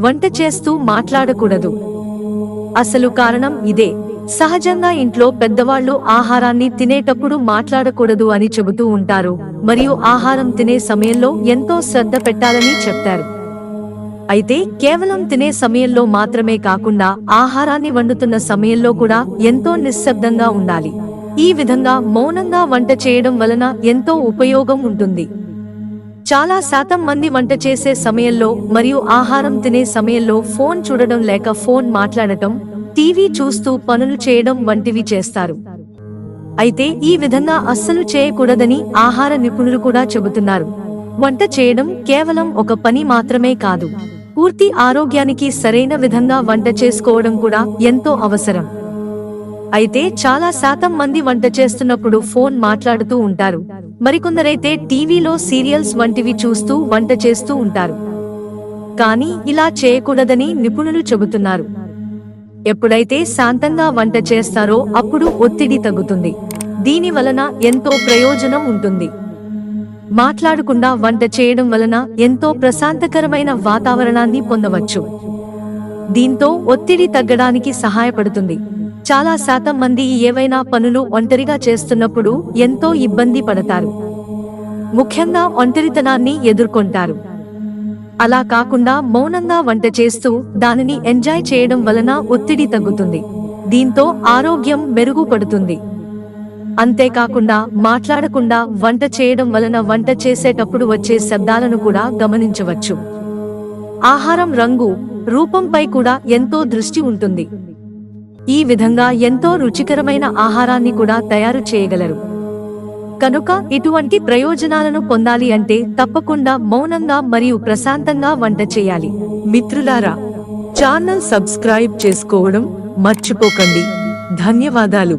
వంట చేస్తూ మాట్లాడకూడదు. అసలు కారణం ఇదే. సహజంగా ఇంట్లో పెద్దవాళ్ళు ఆహారాన్ని తినేటప్పుడు మాట్లాడకూడదు అని చెబుతూ ఉంటారు, మరియు ఆహారం తినే సమయంలో ఎంతో శ్రద్ధ పెట్టాలని చెప్తారు. అయితే కేవలం తినే సమయంలో మాత్రమే కాకుండా ఆహారాన్ని వండుతున్న సమయంలో కూడా ఎంతో నిశ్శబ్దంగా ఉండాలి. ఈ విధంగా మౌనంగా వంట చేయడం వలన ఎంతో ఉపయోగం ఉంటుంది. చాలా శాతం మంది వంట చేసే సమయంలో మరియు ఆహారం తినే సమయంలో ఫోన్ చూడడం లేక ఫోన్ మాట్లాడటం, టీవీ చూస్తూ పనులు చేయడం వంటివి చేస్తారు. అయితే ఈ విధంగా అస్సలు చేయకూడదని ఆహార నిపుణులు కూడా చెబుతున్నారు. వంట చేయడం కేవలం ఒక పని మాత్రమే కాదు, పూర్తి ఆరోగ్యానికి సరైన విధంగా వంట చేసుకోవడం కూడా ఎంతో అవసరం. అయితే చాలా శాతం మంది వంట చేస్తున్నప్పుడు ఫోన్ మాట్లాడుతూ ఉంటారు, మరికొందరైతే టీవీలో సీరియల్స్ వంటివి చూస్తూ వంట చేస్తూ ఉంటారు. కానీ ఇలా చేయకూడదని నిపుణులు చెబుతున్నారు. ఎప్పుడైతే శాంతంగా వంట చేస్తారో అప్పుడు ఒత్తిడి తగ్గుతుంది. దీని వలన ఎంతో ప్రయోజనం ఉంటుంది. మాట్లాడకుండా వంట చేయడం వలన ఎంతో ప్రశాంతకరమైన వాతావరణాన్ని పొందవచ్చు. దీంతో ఒత్తిడి తగ్గడానికి సహాయపడుతుంది. చాలా శాతం మంది ఏవైనా పనులు ఒంటరిగా చేస్తున్నప్పుడు ఎంతో ఇబ్బంది పడతారు, ముఖ్యంగా ఒంటరితనాన్ని ఎదుర్కొంటారు. అలా కాకుండా మౌనంగా వంట చేస్తూ దానిని ఎంజాయ్ చేయడం వలన ఒత్తిడి తగ్గుతుంది. దీంతో ఆరోగ్యం మెరుగుపడుతుంది. అంతేకాకుండా మాట్లాడకుండా వంట చేయడం వలన వంట చేసేటప్పుడు వచ్చే శబ్దాలను కూడా గమనించవచ్చు. ఆహారం రంగు, రూపంపై కూడా ఎంతో దృష్టి ఉంటుంది. ఈ విధంగా ఎంతో రుచికరమైన ఆహారాన్ని కూడా తయారు చేయగలరు. కనుక ఇటువంటి ప్రయోజనాలను పొందాలి అంటే తప్పకుండా మౌనంగా మరియు ప్రశాంతంగా వంట చేయాలి. మిత్రులారా, ఛానల్ సబ్స్క్రైబ్ చేసుకోవడం మర్చిపోకండి. ధన్యవాదాలు.